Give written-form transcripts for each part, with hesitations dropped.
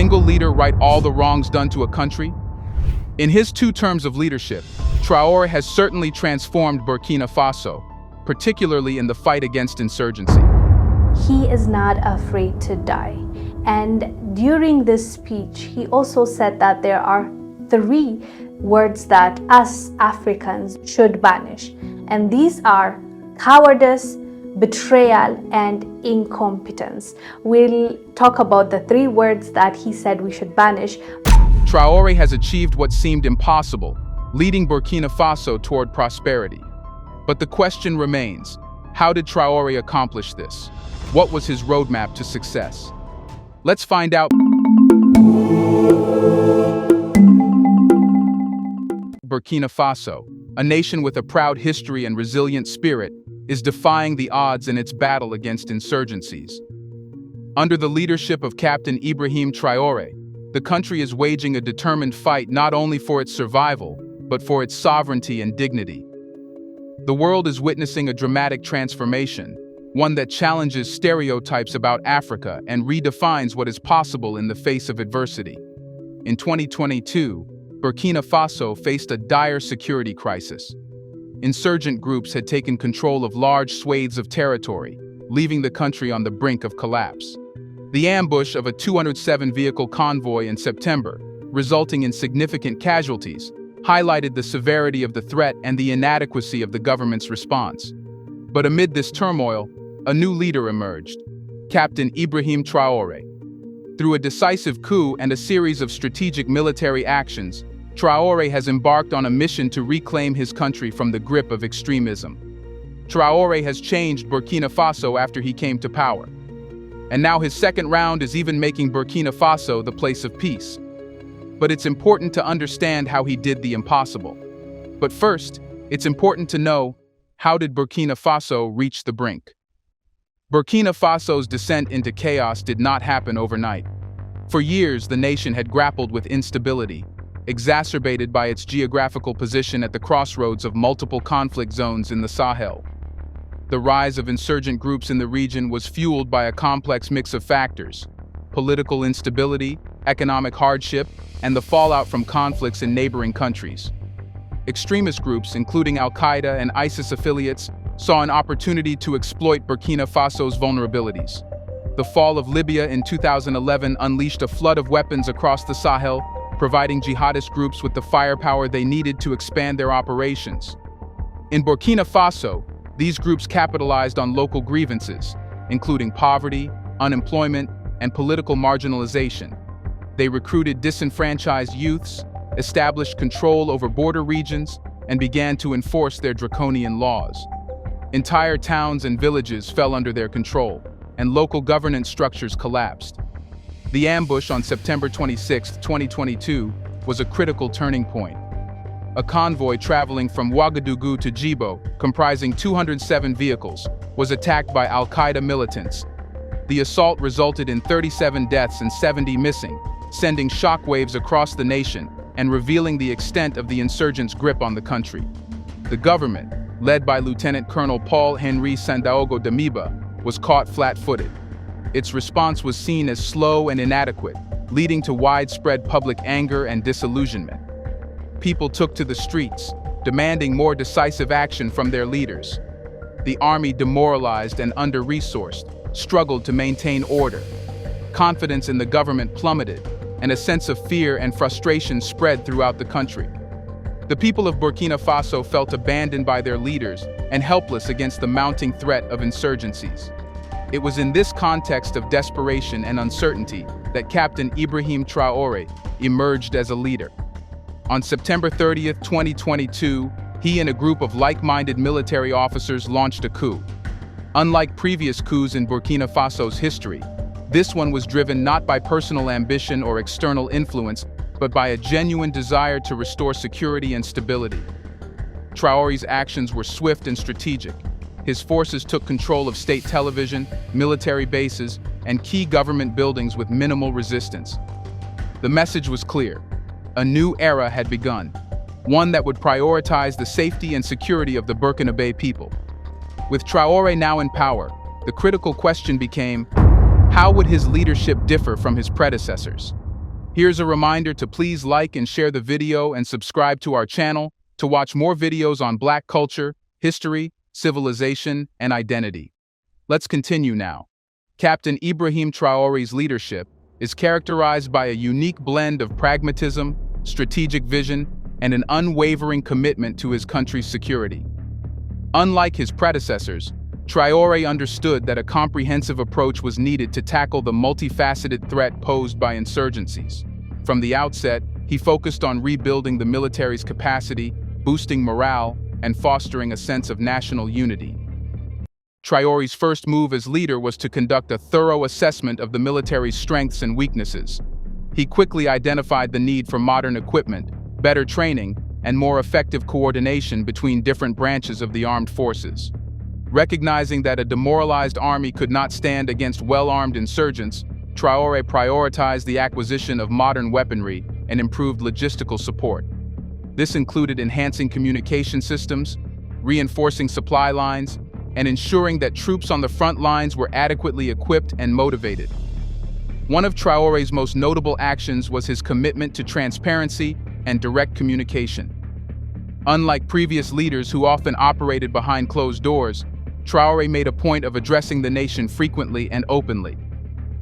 single leader right all the wrongs done to a country? In his 2 terms of leadership, Traore has certainly transformed Burkina Faso, particularly in the fight against insurgency. He is not afraid to die. And during this speech, he also said that there are 3 words that us Africans should banish. And these are cowardice, betrayal, and incompetence. We'll talk about the 3 words that he said we should banish. Traore has achieved what seemed impossible, leading Burkina Faso toward prosperity. But the question remains, how did Traore accomplish this? What was his roadmap to success? Let's find out. Burkina Faso, a nation with a proud history and resilient spirit, is defying the odds in its battle against insurgencies. Under the leadership of Captain Ibrahim Traore, the country is waging a determined fight not only for its survival, but for its sovereignty and dignity. The world is witnessing a dramatic transformation, one that challenges stereotypes about Africa and redefines what is possible in the face of adversity. In 2022, Burkina Faso faced a dire security crisis. Insurgent groups had taken control of large swathes of territory, leaving the country on the brink of collapse. The ambush of a 207-vehicle convoy in September, resulting in significant casualties, highlighted the severity of the threat and the inadequacy of the government's response. But amid this turmoil, a new leader emerged, Captain Ibrahim Traore. Through a decisive coup and a series of strategic military actions, Traore has embarked on a mission to reclaim his country from the grip of extremism. Traore has changed Burkina Faso after he came to power. And now his second round is even making Burkina Faso the place of peace. But it's important to understand how he did the impossible. But first, it's important to know, how did Burkina Faso reach the brink? Burkina Faso's descent into chaos did not happen overnight. For years, the nation had grappled with instability, exacerbated by its geographical position at the crossroads of multiple conflict zones in the Sahel. The rise of insurgent groups in the region was fueled by a complex mix of factors: political instability, economic hardship, and the fallout from conflicts in neighboring countries. Extremist groups, including Al-Qaeda and ISIS affiliates, saw an opportunity to exploit Burkina Faso's vulnerabilities. The fall of Libya in 2011 unleashed a flood of weapons across the Sahel, providing jihadist groups with the firepower they needed to expand their operations. In Burkina Faso, these groups capitalized on local grievances, including poverty, unemployment, and political marginalization. They recruited disenfranchised youths, established control over border regions, and began to enforce their draconian laws. Entire towns and villages fell under their control, and local governance structures collapsed. The ambush on September 26, 2022, was a critical turning point. A convoy traveling from Ouagadougou to Djibo, comprising 207 vehicles, was attacked by Al-Qaeda militants. The assault resulted in 37 deaths and 70 missing, sending shockwaves across the nation and revealing the extent of the insurgents' grip on the country. The government, led by Lieutenant Colonel Paul-Henri Sandaogo Damiba, was caught flat-footed. Its response was seen as slow and inadequate, leading to widespread public anger and disillusionment. People took to the streets, demanding more decisive action from their leaders. The army, demoralized and under-resourced, struggled to maintain order. Confidence in the government plummeted, and a sense of fear and frustration spread throughout the country. The people of Burkina Faso felt abandoned by their leaders and helpless against the mounting threat of insurgencies. It was in this context of desperation and uncertainty that Captain Ibrahim Traore emerged as a leader. On September 30, 2022, he and a group of like-minded military officers launched a coup. Unlike previous coups in Burkina Faso's history, this one was driven not by personal ambition or external influence, but by a genuine desire to restore security and stability. Traore's actions were swift and strategic. His forces took control of state television, military bases, and key government buildings with minimal resistance. The message was clear. A new era had begun, one that would prioritize the safety and security of the Burkinabe people. With Traore now in power, the critical question became, how would his leadership differ from his predecessors? Here's a reminder to please like and share the video and subscribe to our channel to watch more videos on Black culture, history, civilization, and identity. Let's continue now. Captain Ibrahim Traore's leadership is characterized by a unique blend of pragmatism, strategic vision, and an unwavering commitment to his country's security. Unlike his predecessors, Traore understood that a comprehensive approach was needed to tackle the multifaceted threat posed by insurgencies. From the outset, he focused on rebuilding the military's capacity, boosting morale, and fostering a sense of national unity. Traore's first move as leader was to conduct a thorough assessment of the military's strengths and weaknesses. He quickly identified the need for modern equipment, better training, and more effective coordination between different branches of the armed forces. Recognizing that a demoralized army could not stand against well-armed insurgents, Traore prioritized the acquisition of modern weaponry and improved logistical support. This included enhancing communication systems, reinforcing supply lines, and ensuring that troops on the front lines were adequately equipped and motivated. One of Traore's most notable actions was his commitment to transparency and direct communication. Unlike previous leaders who often operated behind closed doors, Traore made a point of addressing the nation frequently and openly.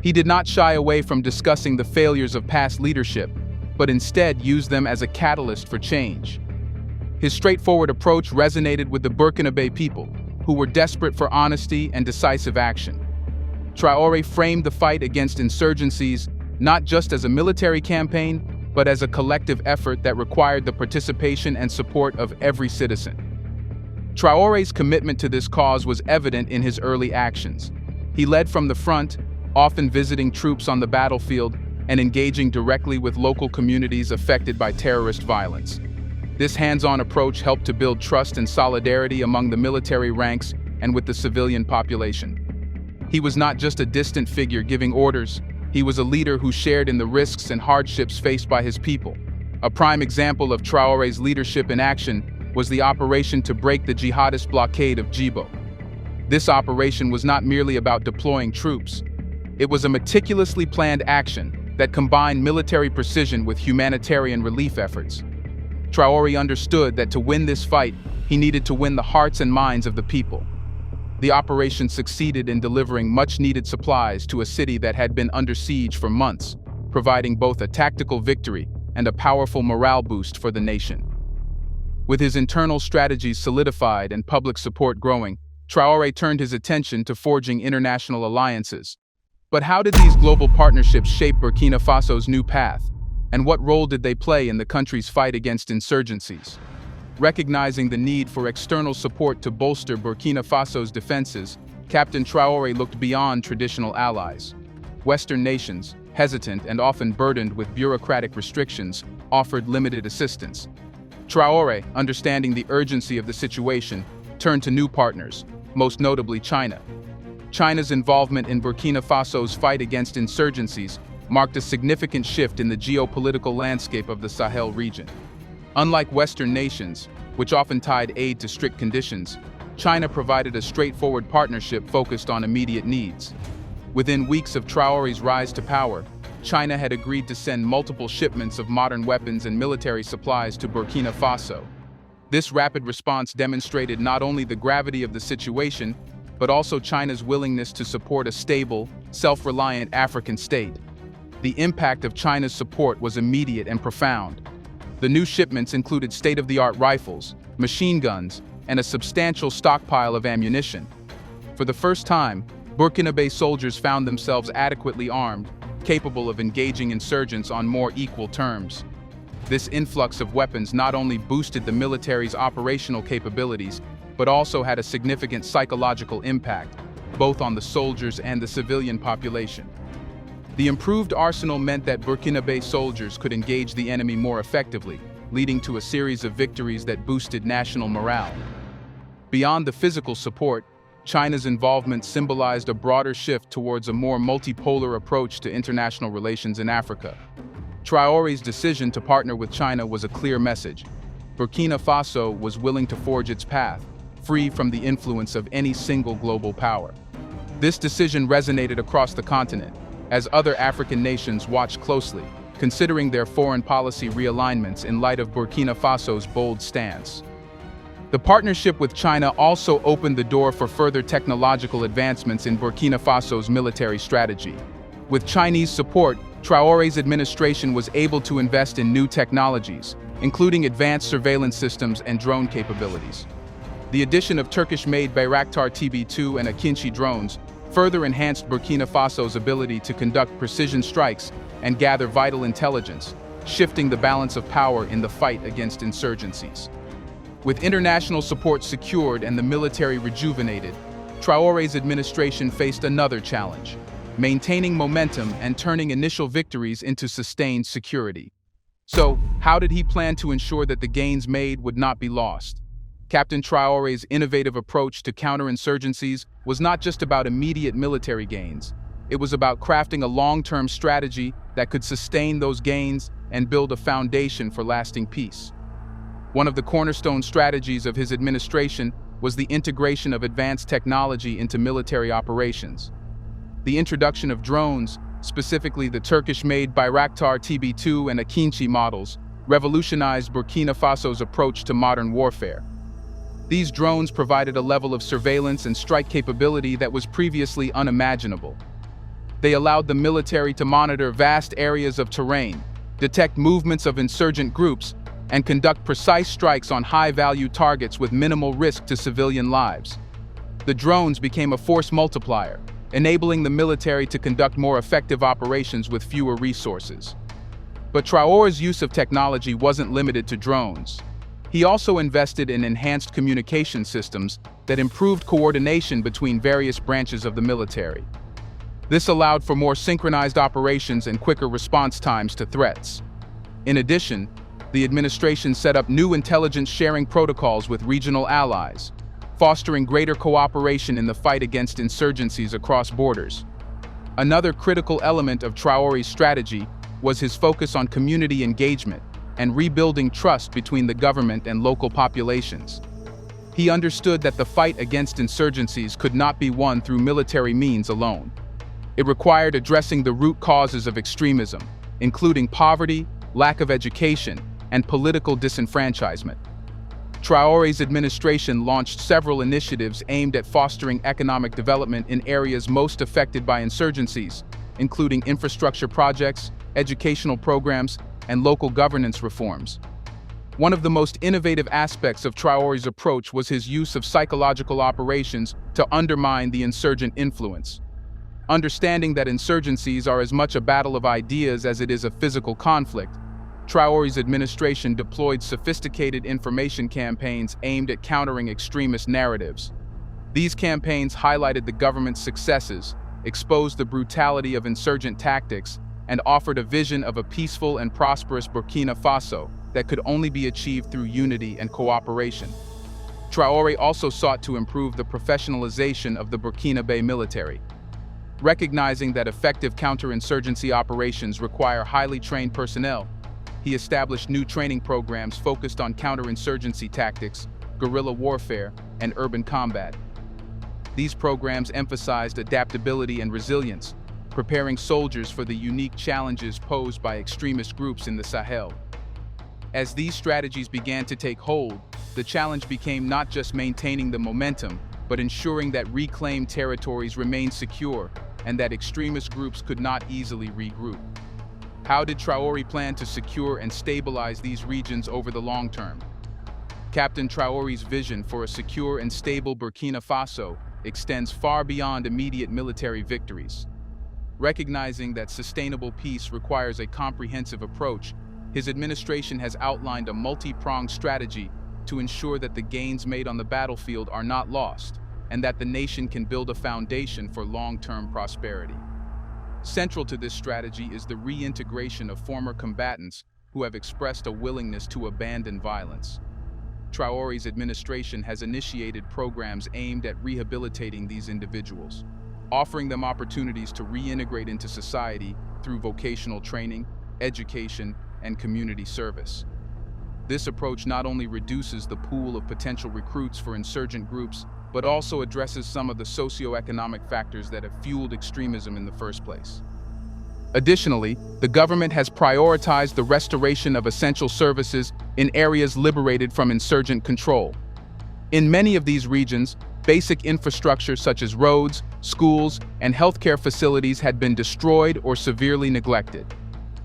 He did not shy away from discussing the failures of past leadership, but instead used them as a catalyst for change. His straightforward approach resonated with the Burkinabe people, who were desperate for honesty and decisive action. Traore framed the fight against insurgencies not just as a military campaign, but as a collective effort that required the participation and support of every citizen. Traore's commitment to this cause was evident in his early actions. He led from the front, often visiting troops on the battlefield and engaging directly with local communities affected by terrorist violence. This hands-on approach helped to build trust and solidarity among the military ranks and with the civilian population. He was not just a distant figure giving orders, he was a leader who shared in the risks and hardships faced by his people. A prime example of Traore's leadership in action was the operation to break the jihadist blockade of Djibo. This operation was not merely about deploying troops. It was a meticulously planned action that combined military precision with humanitarian relief efforts. Traore understood that to win this fight, he needed to win the hearts and minds of the people. The operation succeeded in delivering much-needed supplies to a city that had been under siege for months, providing both a tactical victory and a powerful morale boost for the nation. With his internal strategies solidified and public support growing, Traore turned his attention to forging international alliances. But how did these global partnerships shape Burkina Faso's new path? And what role did they play in the country's fight against insurgencies? Recognizing the need for external support to bolster Burkina Faso's defenses, Captain Traore looked beyond traditional allies. Western nations, hesitant and often burdened with bureaucratic restrictions, offered limited assistance. Traore, understanding the urgency of the situation, turned to new partners, most notably China. China's involvement in Burkina Faso's fight against insurgencies marked a significant shift in the geopolitical landscape of the Sahel region. Unlike Western nations, which often tied aid to strict conditions, China provided a straightforward partnership focused on immediate needs. Within weeks of Traore's rise to power, China had agreed to send multiple shipments of modern weapons and military supplies to Burkina Faso. This rapid response demonstrated not only the gravity of the situation, but also China's willingness to support a stable, self-reliant African state. The impact of China's support was immediate and profound. The new shipments included state-of-the-art rifles, machine guns, and a substantial stockpile of ammunition. For the first time, Burkinabe soldiers found themselves adequately armed, capable of engaging insurgents on more equal terms. This influx of weapons not only boosted the military's operational capabilities, but also had a significant psychological impact, both on the soldiers and the civilian population. The improved arsenal meant that Burkinabe soldiers could engage the enemy more effectively, leading to a series of victories that boosted national morale. Beyond the physical support, China's involvement symbolized a broader shift towards a more multipolar approach to international relations in Africa. Traore's decision to partner with China was a clear message. Burkina Faso was willing to forge its path, free from the influence of any single global power. This decision resonated across the continent, as other African nations watched closely, considering their foreign policy realignments in light of Burkina Faso's bold stance. The partnership with China also opened the door for further technological advancements in Burkina Faso's military strategy. With Chinese support, Traore's administration was able to invest in new technologies, including advanced surveillance systems and drone capabilities. The addition of Turkish-made Bayraktar TB2 and Akinci drones further enhanced Burkina Faso's ability to conduct precision strikes and gather vital intelligence, shifting the balance of power in the fight against insurgencies. With international support secured and the military rejuvenated, Traore's administration faced another challenge: maintaining momentum and turning initial victories into sustained security. So, how did he plan to ensure that the gains made would not be lost? Captain Traore's innovative approach to counterinsurgencies was not just about immediate military gains. It was about crafting a long-term strategy that could sustain those gains and build a foundation for lasting peace. One of the cornerstone strategies of his administration was the integration of advanced technology into military operations. The introduction of drones, specifically the Turkish-made Bayraktar TB2 and Akinci models, revolutionized Burkina Faso's approach to modern warfare. These drones provided a level of surveillance and strike capability that was previously unimaginable. They allowed the military to monitor vast areas of terrain, detect movements of insurgent groups, and conduct precise strikes on high-value targets with minimal risk to civilian lives. The drones became a force multiplier, enabling the military to conduct more effective operations with fewer resources. But Traore's use of technology wasn't limited to drones. He also invested in enhanced communication systems that improved coordination between various branches of the military. This allowed for more synchronized operations and quicker response times to threats. In addition, the administration set up new intelligence sharing protocols with regional allies, fostering greater cooperation in the fight against insurgencies across borders. Another critical element of Traore's strategy was his focus on community engagement and rebuilding trust between the government and local populations. He understood that the fight against insurgencies could not be won through military means alone. It required addressing the root causes of extremism, including poverty, lack of education, and political disenfranchisement. Traore's administration launched several initiatives aimed at fostering economic development in areas most affected by insurgencies, including infrastructure projects, educational programs, and local governance reforms. One of the most innovative aspects of Traore's approach was his use of psychological operations to undermine the insurgent influence. Understanding that insurgencies are as much a battle of ideas as it is a physical conflict, Traore's administration deployed sophisticated information campaigns aimed at countering extremist narratives. These campaigns highlighted the government's successes, exposed the brutality of insurgent tactics, and offered a vision of a peaceful and prosperous Burkina Faso that could only be achieved through unity and cooperation. Traore also sought to improve the professionalization of the Burkinabe military. Recognizing that effective counterinsurgency operations require highly trained personnel, he established new training programs focused on counterinsurgency tactics, guerrilla warfare, and urban combat. These programs emphasized adaptability and resilience, preparing soldiers for the unique challenges posed by extremist groups in the Sahel. As these strategies began to take hold, the challenge became not just maintaining the momentum, but ensuring that reclaimed territories remained secure and that extremist groups could not easily regroup. How did Traore plan to secure and stabilize these regions over the long term? Captain Traore's vision for a secure and stable Burkina Faso extends far beyond immediate military victories. Recognizing that sustainable peace requires a comprehensive approach, his administration has outlined a multi-pronged strategy to ensure that the gains made on the battlefield are not lost, and that the nation can build a foundation for long-term prosperity. Central to this strategy is the reintegration of former combatants who have expressed a willingness to abandon violence. Traore's administration has initiated programs aimed at rehabilitating these individuals, offering them opportunities to reintegrate into society through vocational training, education, and community service. This approach not only reduces the pool of potential recruits for insurgent groups, but also addresses some of the socio-economic factors that have fueled extremism in the first place. Additionally, the government has prioritized the restoration of essential services in areas liberated from insurgent control. In many of these regions, basic infrastructure such as roads, schools, and healthcare facilities had been destroyed or severely neglected.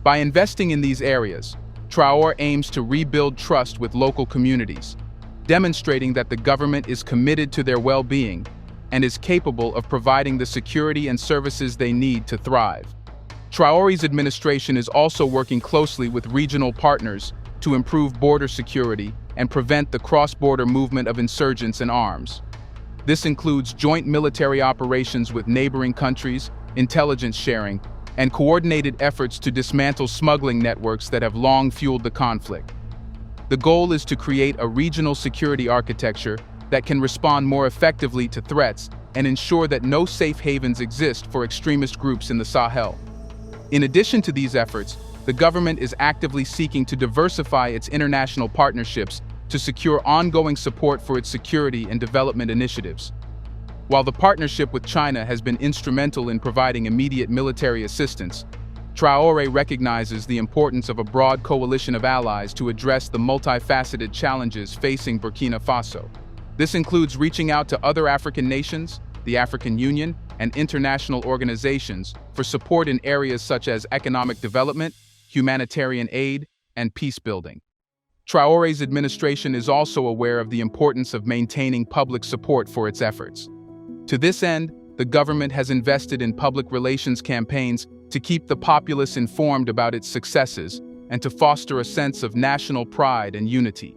By investing in these areas, Traore aims to rebuild trust with local communities, demonstrating that the government is committed to their well-being and is capable of providing the security and services they need to thrive. Traore's administration is also working closely with regional partners to improve border security and prevent the cross-border movement of insurgents and arms. This includes joint military operations with neighboring countries, intelligence sharing, and coordinated efforts to dismantle smuggling networks that have long fueled the conflict. The goal is to create a regional security architecture that can respond more effectively to threats and ensure that no safe havens exist for extremist groups in the Sahel. In addition to these efforts, the government is actively seeking to diversify its international partnerships to secure ongoing support for its security and development initiatives. While the partnership with China has been instrumental in providing immediate military assistance, Traore recognizes the importance of a broad coalition of allies to address the multifaceted challenges facing Burkina Faso. This includes reaching out to other African nations, the African Union, and international organizations for support in areas such as economic development, humanitarian aid, and peace building. Traore's administration is also aware of the importance of maintaining public support for its efforts. To this end, the government has invested in public relations campaigns to keep the populace informed about its successes and to foster a sense of national pride and unity.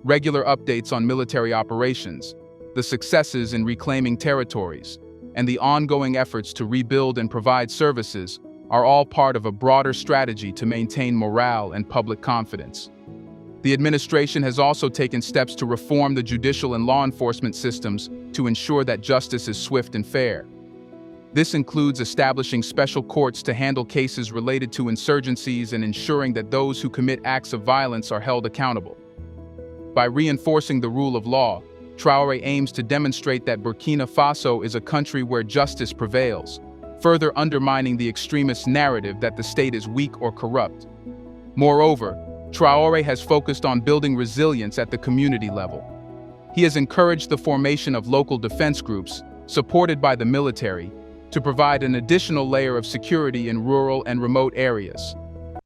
Regular updates on military operations, the successes in reclaiming territories, and the ongoing efforts to rebuild and provide services are all part of a broader strategy to maintain morale and public confidence. The administration has also taken steps to reform the judicial and law enforcement systems to ensure that justice is swift and fair. This includes establishing special courts to handle cases related to insurgencies and ensuring that those who commit acts of violence are held accountable. By reinforcing the rule of law, Traore aims to demonstrate that Burkina Faso is a country where justice prevails, further undermining the extremist narrative that the state is weak or corrupt. Moreover, Traore has focused on building resilience at the community level. He has encouraged the formation of local defense groups, supported by the military, to provide an additional layer of security in rural and remote areas.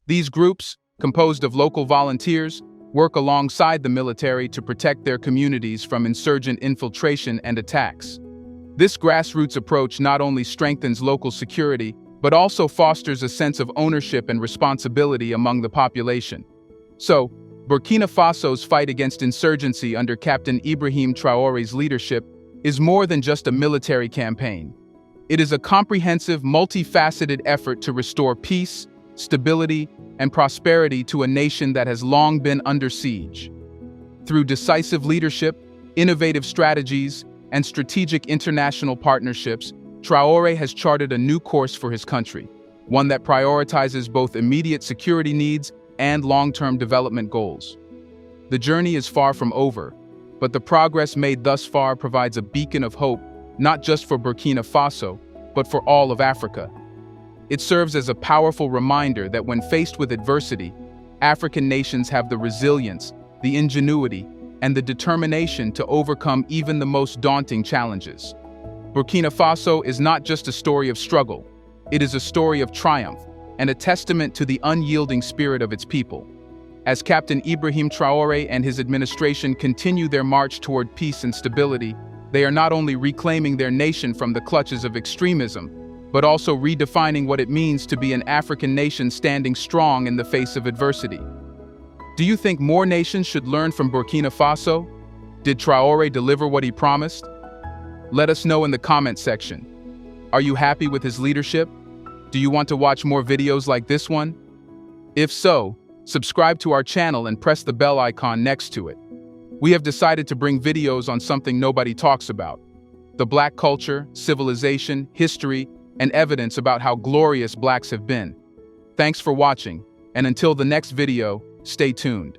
These groups, composed of local volunteers, work alongside the military to protect their communities from insurgent infiltration and attacks. This grassroots approach not only strengthens local security, but also fosters a sense of ownership and responsibility among the population. So, Burkina Faso's fight against insurgency under Captain Ibrahim Traore's leadership is more than just a military campaign. It is a comprehensive, multifaceted effort to restore peace, stability, and prosperity to a nation that has long been under siege. Through decisive leadership, innovative strategies, and strategic international partnerships, Traore has charted a new course for his country, one that prioritizes both immediate security needs and long-term development goals. The journey is far from over, but the progress made thus far provides a beacon of hope, not just for Burkina Faso, but for all of Africa. It serves as a powerful reminder that when faced with adversity, African nations have the resilience, the ingenuity, and the determination to overcome even the most daunting challenges. Burkina Faso is not just a story of struggle, it is a story of triumph and a testament to the unyielding spirit of its people. As Captain Ibrahim Traore and his administration continue their march toward peace and stability, they are not only reclaiming their nation from the clutches of extremism, but also redefining what it means to be an African nation standing strong in the face of adversity. Do you think more nations should learn from Burkina Faso? Did Traore deliver what he promised? Let us know in the comment section. Are you happy with his leadership? Do you want to watch more videos like this one? If so, subscribe to our channel and press the bell icon next to it. We have decided to bring videos on something nobody talks about: the Black culture, civilization, history, and evidence about how glorious Blacks have been. Thanks for watching, and until the next video, stay tuned.